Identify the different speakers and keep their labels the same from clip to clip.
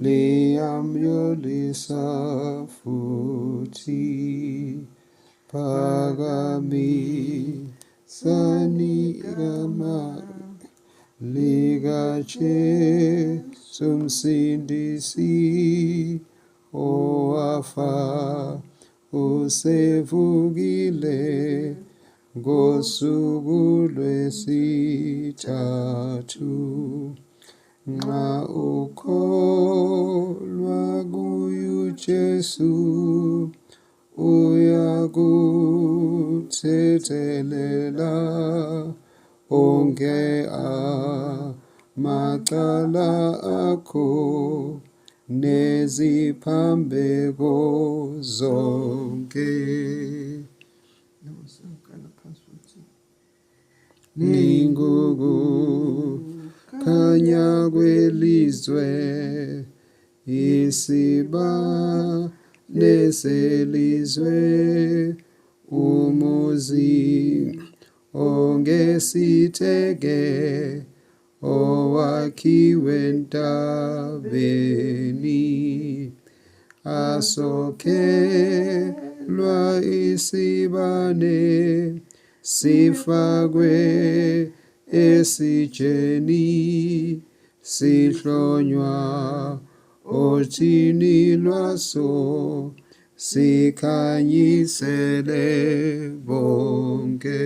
Speaker 1: liyamyolisa futhi phakamisani igama likaJesu Msindisi owafa usevukile ngosuku lwesithathu. Nxa ukholwa kuYesu uyakuthethelela onke amacala akho neziphambeko zonke. Ningukukhanya kwelizwe, isibane selizwe, umuzi ongesitheke owakhiwe ntabeni, asokhelwa isibane sifakwe esitsheni, sihlonywa othini lwaso, sikhanyisele bonke.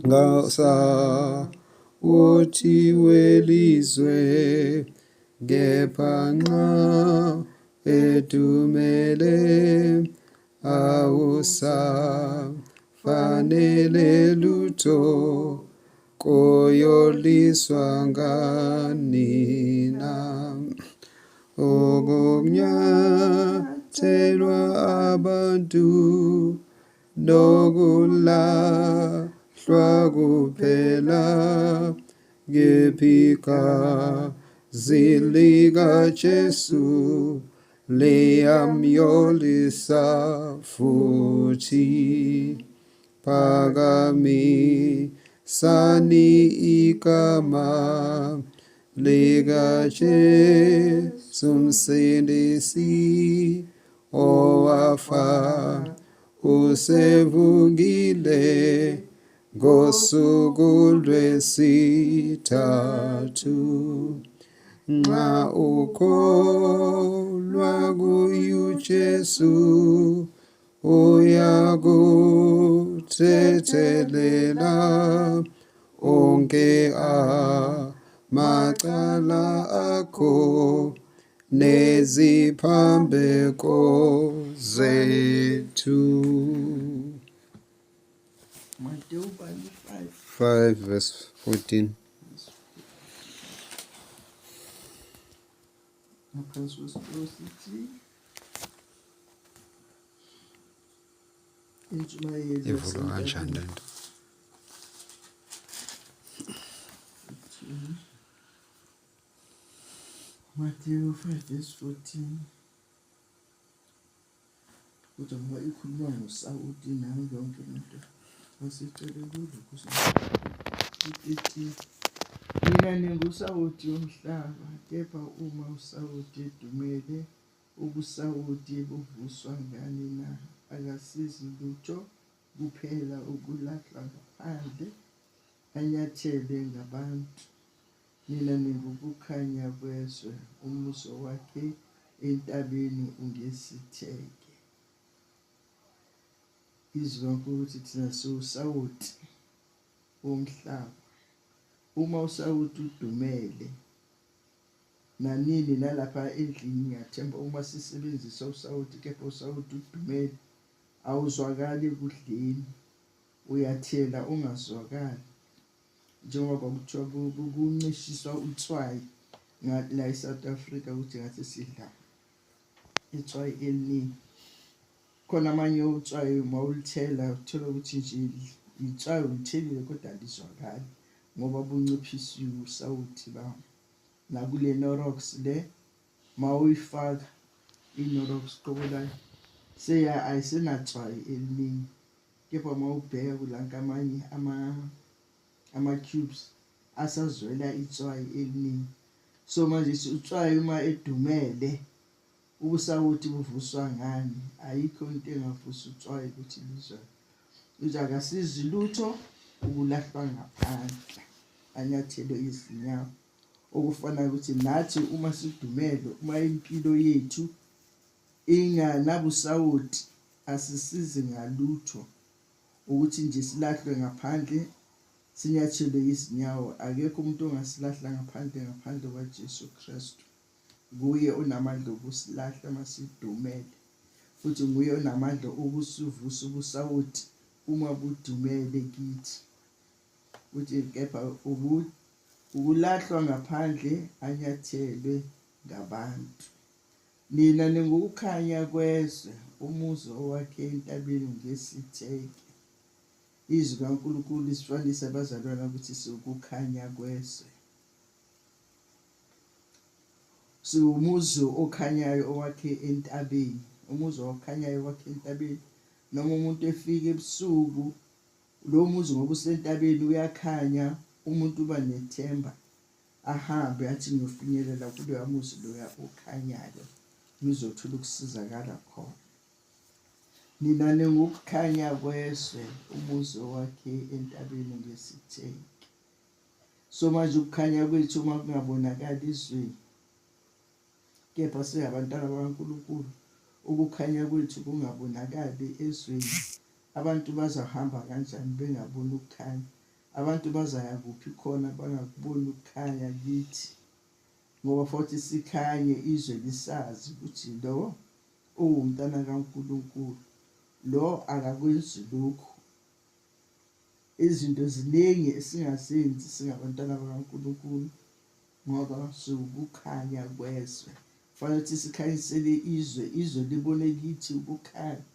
Speaker 1: Ngawusawuthi welizwe, kepha nxa edumele awusafanele lutho koyoliswa nganina. Okunyathelwa abantu nokulahlwa kuphela, kepha zilikaJesu liyamyolisa futhi phakamisani igama likaJesu Msindisi owafa usevukile ngosuku lwesithathu. Nxa ukholwa kuYesu uyakuthethelela onke amacala akho neziphambeko zethu.
Speaker 2: Matthew
Speaker 1: 5 verse 14.
Speaker 2: ngaphansi kwesihloko sithi intshumayelo
Speaker 1: Ivulwa kanjani le nto?
Speaker 2: Matthew 5 verse 14. Kodwa ngoba ikhuluma ngoSawuli nayo yonke into wasicela lokhu sithi mina ningusawoti womhlaba, kepha uma usawoti edumele, ubusawoti buvuswa ngani na? Akasizi lutho kuphela ukulahlwa ngaphandle, anyathele ngabantu. Mina ningukukhanya kwezwe, umuso wakhe entabeni ungesitheke. Izwi ukuthi thina siwusawoti womhlaba. Uma usawoti udumele, nanini nalapha endlini ngiyathemba uma sisebenzisa usawoti, kepha usawoti udumele awuzwakali ekudleni, uyathela ungazwakali. Njengoba kuthiwa kuncishiswa utswayi la eSouth Africa ukuthi ngathi sidla itswayi eliningi. Khona amanye utswayi mawulithela uthola ukuthi nje itswayi ulithelile kodwa alizwakali ngoba bunciphisiwe usawoti bawo. Nakule Norox le mawuyifaka iNorox qobo la ayisenatswayi eliningi, kepha mawubheka kulanka amanye ama cubes asazwela itswayi eliningi. So manje utswayi uma edumele ubusawuthi buvuswa ngani, ayikho into engavusa utswayi ukuthi lizwe uze akasizi lutho ukulahlwa ngaphandle anyathelwe izinyawo. Okufana ukuthi nathi uma sidumele, uma impilo yethu inganabusawuti asisizi ngalutho ukuthi nje silahlwe ngaphandle sinyathelwe izinyawo. Akekho umuntu ongasilahla ngaphandle kwaJesu Kristu. Nguye onamandla okusilahla masidumele, futhi nguye onamandla okusivusa ubusawuti uma budumele kithi. Uthi kepha ukulahlwa ngaphandle anyathelwe ngabantu. Nina ningukukhanya kwezwe, umuzi owakhe entabeni ngesitheke. Izwi kaNkulunkulu lisifanisa abazalwana ukuthi siwukukhanya kwezwe. Siwumuzi okhanyayo owakhe entabeni, umuzi okhanyayo owakhe entabeni. Noma umuntu efika ebusuku, lo muzi ngoba usentabeni uyakhanya, umuntu uba nethemba ahambe athi ngiyofinyelela kuloya muzi loya okhanyayo ngizothola ukusizakala khona. Nina ningukukhanya kwezwe, umuzi owakhe entabeni ngesitheke. So manje ukukhanya kwethu uma kungabonakali ezweni, kepha singabantwana bakaNkulunkulu, ukukhanya kwethu kungabonakali ezweni, abantu bazahamba kanjani bengaboni ukukhanya? Abantu bazaya kuphi khona bangakuboni ukukhanya kithi? Ngoba futhi sikhanye izwe lisazi ukuthi lo uwumntana kaNkulunkulu, lo akakwenzi lokhu. Izinto ziningi esingazenzi singabantwana bakaNkulunkulu ngoba siwukukhanya kwezwe. Kufanele ukuthi sikhanyisele izwe libone kithi ukukhanya.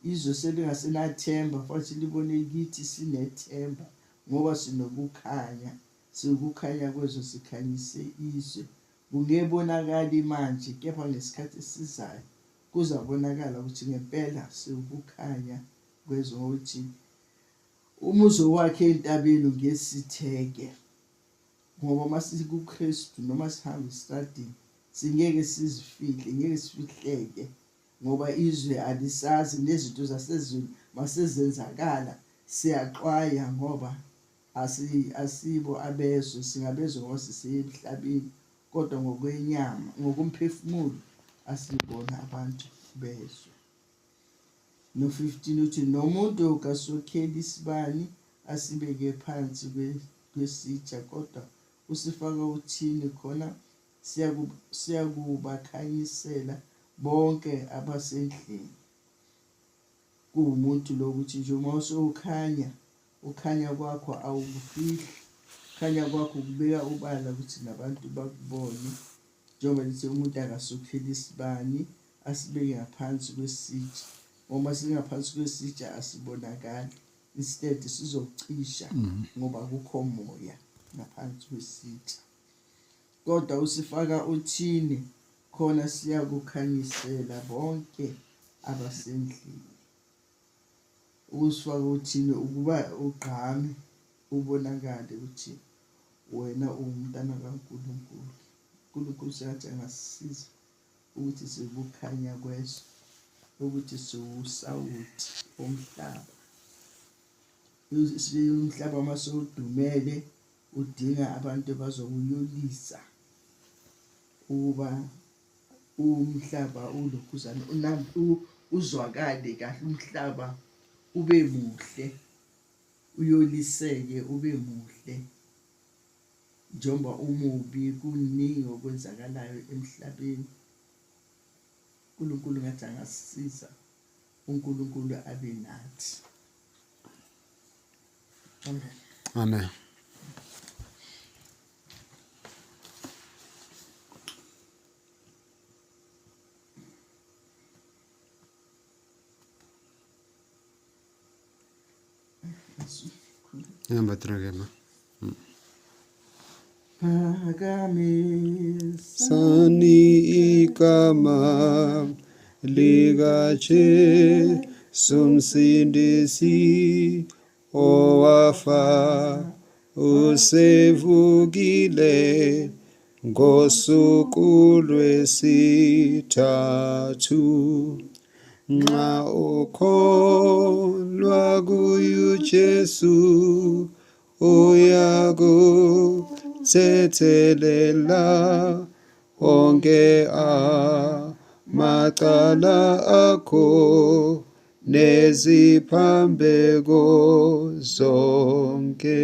Speaker 2: Izwe selingasenathemba futhi libone kithi sinethemba ngoba sinokukhanya. Siwukukhanya kwezwe, sikhanyise izwe. Kungebonakali manje, kepha ngesikhathi esizayo kuzabonakala ukuthi ngempela siwukukhanya kwezwe, ukuthi umuzi wakhe entabeni ngesitheke. Ngoba masikuKristu noma sihamba esitradini singeke sizifihle, ngeke sifihleke ngoba izwe alisazi, nezinto zasezweni masezenzakala siyaxwaya ngoba asibo abezwe. Singabezwe ngoba sisemhlabeni, kodwa ngokwenyama, ngokomphefumulo asibona abantu bezwe. No-15 uthi nomuntu kasokheli isibani asibeke phansi kwesitsha, kodwa usifaka uthini khona siyakubakhanyisela bonke abasendlini. Kuwumuntu lokuthi nje uma usowukhanya, ukhanya kwakho awukufihli, ukhanya kwakho ukubeka ubala ukuthi nabantu bakubone. Njengoba lithi umuntu akasokheli isibani asibeke ngaphansi kwesitsha, uma singaphansi kwesitsha asibonakali, instead sizocisha ngoba kukho moya ngaphansi kwesitsha. Kodwa usifaka uthini khona siyakukhanyisela bonke abasendlini. Usifaka uthini ukuba ugqame, ubonakale ukuthi wena uwumntana kaNkulunkulu. uNkulunkulu sengathi angasisiza ukuthi sibukhanya kwezwe, ukuthi siwusawuti omhlaba. Umhlaba masewudumele udinga abantu bazokuyolisa ukuba umhlaba ulokhuzana, uzwakale kahle, umhlaba ube muhle, uyoliseke ube muhle. Njengoba umubi, kuningi okwenzakalayo emhlabeni. uNkulunkulu ngathi angasisiza, uNkulunkulu abe nathi. Amen.
Speaker 1: Amen. Number 3 again. Sani igama likaJesu msindisi owafa usevukile ngosuku lwesithathu. Nxa ukholwa kuye uJesu, uyakuthethelela wonke amacala akho neziphambeko zonke.